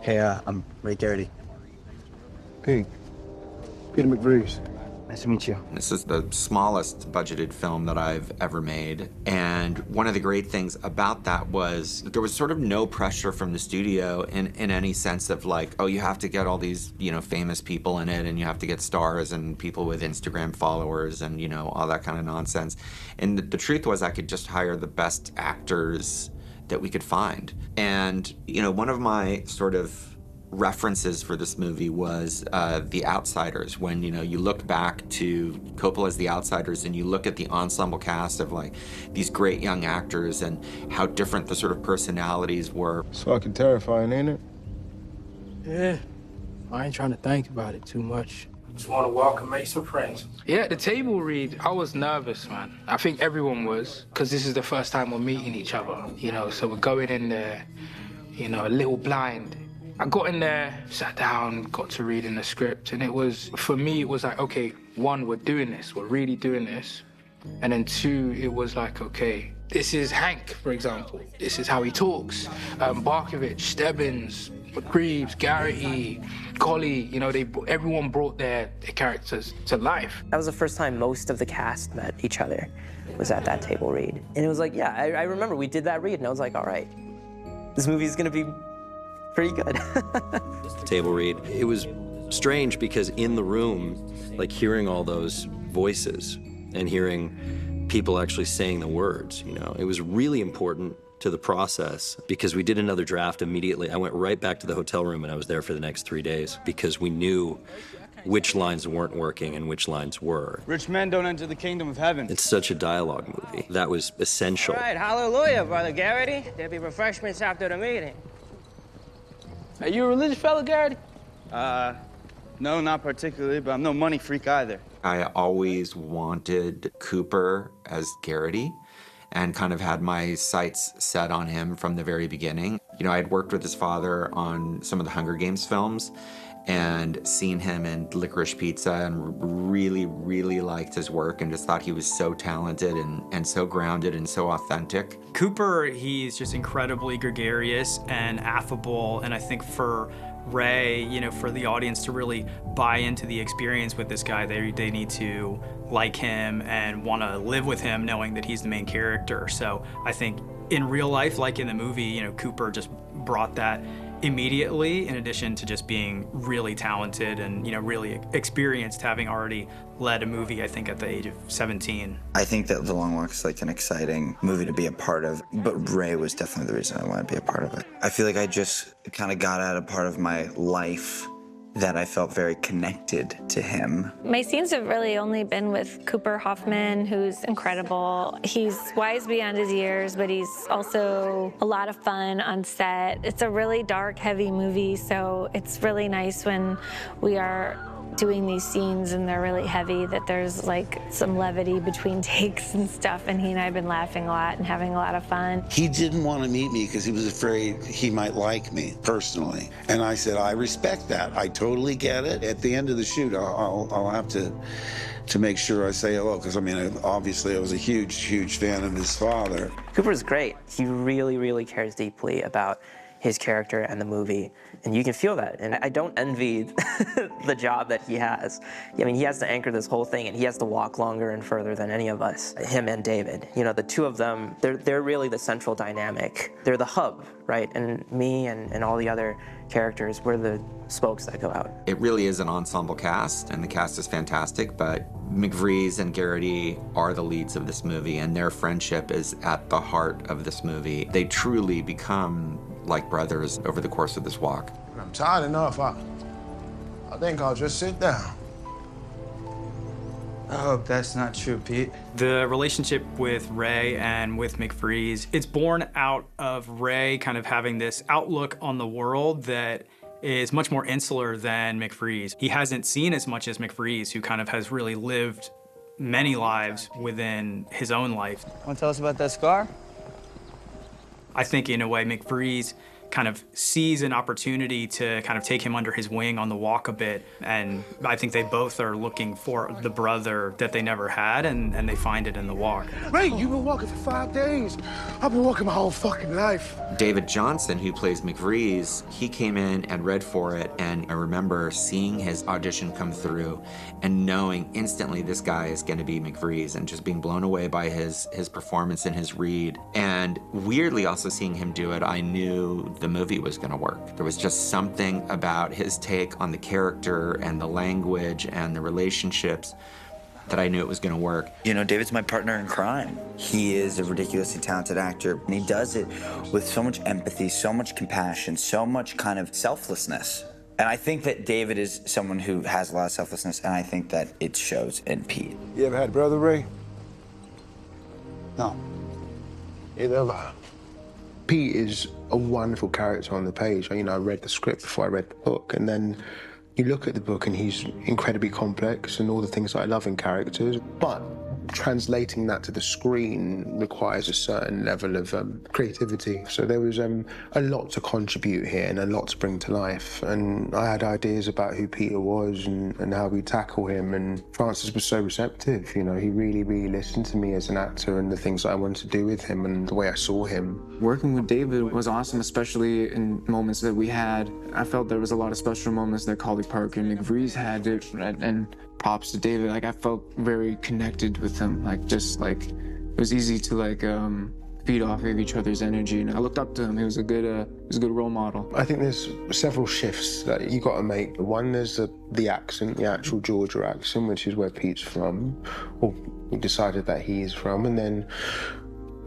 Hey, I'm Ray Garrity. Hey, Peter McVrees. Nice to meet you. This is the smallest budgeted film that I've ever made. And one of the great things about that was there was sort of no pressure from the studio in any sense of like, oh, you have to get all these, famous people in it and you have to get stars and people with Instagram followers and, all that kind of nonsense. And the truth was I could just hire the best actors that we could find. And, one of my sort of references for this movie was The Outsiders. When you look back to Coppola's The Outsiders and you look at the ensemble cast of like these great young actors and how different the sort of personalities were. It's fucking terrifying, ain't it? Yeah, I ain't trying to think about it too much. Just want to walk and make some friends. Yeah, the table read, I was nervous, man. I think everyone was, because this is the first time we're meeting each other, so we're going in there, a little blind. I got in there, sat down, got to reading the script, and for me, it was like, okay, one, we're doing this, we're really doing this. And then two, it was like, okay, this is Hank, for example. This is how he talks. Barkovich, Stebbins, McGreaves, Garrity, Collie, everyone brought their characters to life. That was the first time most of the cast met each other, was at that table read. And it was like, yeah, I remember we did that read, and I was like, all right, this movie's gonna be pretty good. Table read. It was strange because in the room, like hearing all those voices and hearing people actually saying the words, it was really important to the process because we did another draft immediately. I went right back to the hotel room and I was there for the next 3 days because we knew which lines weren't working and which lines were. Rich men don't enter the kingdom of heaven. It's such a dialogue movie. That was essential. All right, hallelujah, Brother Garrity. There'll be refreshments after the meeting. Are you a religious fellow, Garrity? No, not particularly, but I'm no money freak either. I always wanted Cooper as Garrity and kind of had my sights set on him from the very beginning. I had worked with his father on some of the Hunger Games films and seen him in Licorice Pizza and really, really liked his work and just thought he was so talented and so grounded and so authentic. Cooper, he's just incredibly gregarious and affable, and I think for Ray, for the audience to really buy into the experience with this guy, they need to like him and want to live with him knowing that he's the main character. So I think in real life, like in the movie, Cooper just brought that immediately, in addition to just being really talented and really experienced, having already led a movie, I think, at the age of 17. I think that The Long Walk is like an exciting movie to be a part of, but Ray was definitely the reason I wanted to be a part of it. I feel like I just kind of got at a part of my life that I felt very connected to him. My scenes have really only been with Cooper Hoffman, who's incredible. He's wise beyond his years, but he's also a lot of fun on set. It's a really dark, heavy movie, so it's really nice when we are doing these scenes and they're really heavy, that there's like some levity between takes and stuff, and he and I have been laughing a lot and having a lot of fun. He didn't want to meet me because he was afraid he might like me personally. And I said, I respect that. I totally get it. At the end of the shoot, I'll have to make sure I say hello, because obviously I was a huge fan of his father. Cooper's great. He really, really cares deeply about his character and the movie, and you can feel that. And I don't envy the job that he has. He has to anchor this whole thing, and he has to walk longer and further than any of us, him and David. The two of them, they're really the central dynamic. They're the hub, right? And me and all the other characters, we're the spokes that go out. It really is an ensemble cast, and the cast is fantastic, but McVrees and Garrity are the leads of this movie, and their friendship is at the heart of this movie. They truly become like brothers over the course of this walk. I'm tired enough. I think I'll just sit down. I hope that's not true, Pete. The relationship with Ray and with McVrees, it's born out of Ray kind of having this outlook on the world that is much more insular than McVrees. He hasn't seen as much as McVrees, who kind of has really lived many lives within his own life. Want to tell us about that scar? I think in a way McVrees kind of sees an opportunity to kind of take him under his wing on the walk a bit. And I think they both are looking for the brother that they never had, and they find it in the walk. Ray, you've been walking for 5 days. I've been walking my whole fucking life. David Johnson, who plays McVrees, he came in and read for it, and I remember seeing his audition come through and knowing instantly this guy is going to be McVrees, and just being blown away by his performance and his read. And weirdly also seeing him do it, I knew the movie was going to work. There was just something about his take on the character and the language and the relationships that I knew it was going to work. You know, David's my partner in crime. He is a ridiculously talented actor, and he does it with so much empathy, so much compassion, so much kind of selflessness. And I think that David is someone who has a lot of selflessness, and I think that it shows in Pete. You ever had a brother, Ray? No. Either have I. Pete is a wonderful character on the page. You know, I read the script before I read the book, and then you look at the book and he's incredibly complex and all the things that I love in characters, but translating that to the screen requires a certain level of creativity. So there was a lot to contribute here and a lot to bring to life. And I had ideas about who Peter was and how we tackle him. And Francis was so receptive. You know, he really, really listened to me as an actor and the things that I wanted to do with him and the way I saw him. Working with David was awesome, especially in moments that we had. I felt there was a lot of special moments that Collie Parker and McVrees had, and props to David. Like, I felt very connected with him. Like, just like, it was easy to like feed off of each other's energy, and I looked up to him. He was a good role model. I think there's several shifts that you got to make. One, there's the accent, the actual Georgia accent, which is where Pete's from, or we decided that he is from, and then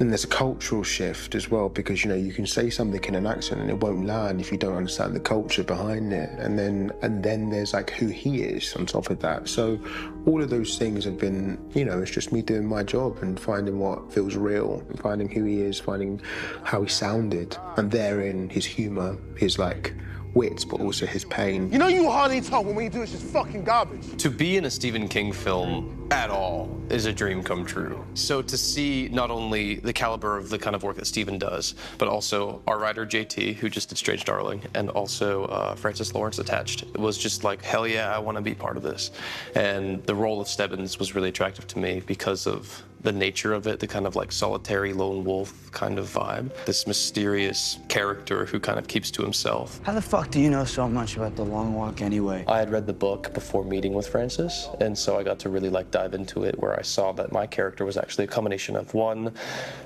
there's a cultural shift as well, because, you know, you can say something in an accent and it won't land if you don't understand the culture behind it. And then there's like who he is on top of that. So all of those things have been, you know, it's just me doing my job and finding what feels real, and finding who he is, finding how he sounded, and therein his humor, his like wit, but also his pain. You know you hardly talk when you do it's just fucking garbage. To be in a Stephen King film at all is a dream come true. So to see not only the caliber of the kind of work that Stephen does, but also our writer JT, who just did Strange Darling, and also Francis Lawrence attached, it was just like, hell yeah, I want to be part of this. And the role of Stebbins was really attractive to me because of the nature of it, the kind of like solitary lone wolf kind of vibe. This mysterious character who kind of keeps to himself. How the fuck do you know so much about The Long Walk anyway? I had read the book before meeting with Francis, and so I got to really like dive into it, where I saw that my character was actually a combination of one,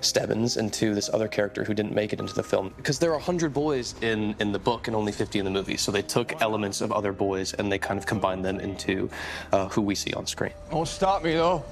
Stebbins, and two, this other character who didn't make it into the film. Because there are 100 boys in the book and only 50 in the movie, so they took elements of other boys and they kind of combined them into who we see on screen. Don't stop me though.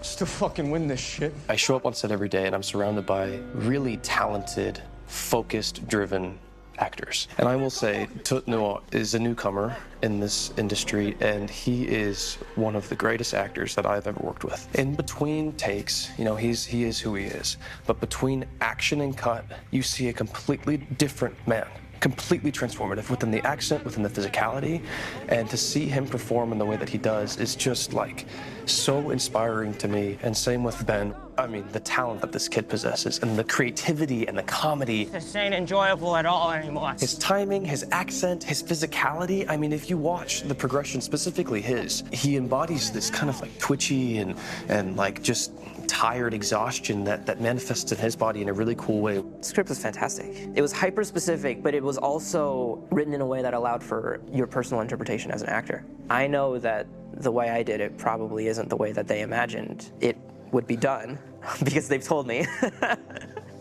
Still fucking win this shit. I show up on set every day and I'm surrounded by really talented, focused, driven actors. And I will say, Tut Noah is a newcomer in this industry, and he is one of the greatest actors that I've ever worked with. In between takes, you know, he is who he is. But between action and cut, you see a completely different man. Completely transformative within the accent, within the physicality, and to see him perform in the way that he does is just like so inspiring to me. And same with Ben. I mean, the talent that this kid possesses and the creativity and the comedy. This ain't enjoyable at all anymore. His timing, his accent, his physicality. I mean, if you watch the progression, specifically his, he embodies this kind of like twitchy and like just tired exhaustion that manifests in his body in a really cool way. The script was fantastic. It was hyper specific, but it was also written in a way that allowed for your personal interpretation as an actor. I know that the way I did it probably isn't the way that they imagined it would be done, because they've told me.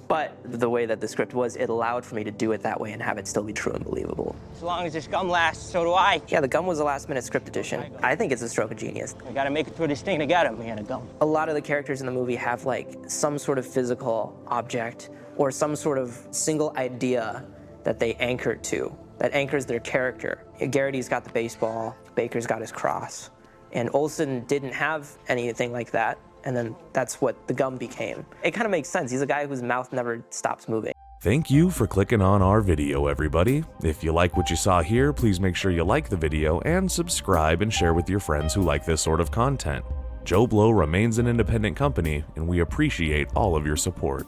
But the way that the script was, it allowed for me to do it that way and have it still be true and believable. As long as this gum lasts, so do I. Yeah, the gum was a last-minute script addition. I think it's a stroke of genius. I gotta make it through this thing together, me and a gum. A lot of the characters in the movie have like some sort of physical object or some sort of single idea that they anchor to, that anchors their character. Garrity's got the baseball, Baker's got his cross, and Olsen didn't have anything like that. And then that's what the gum became. It kind of makes sense. He's a guy whose mouth never stops moving. Thank you for clicking on our video, everybody. If you like what you saw here, please make sure you like the video and subscribe and share with your friends who like this sort of content. Joblo remains an independent company, and we appreciate all of your support.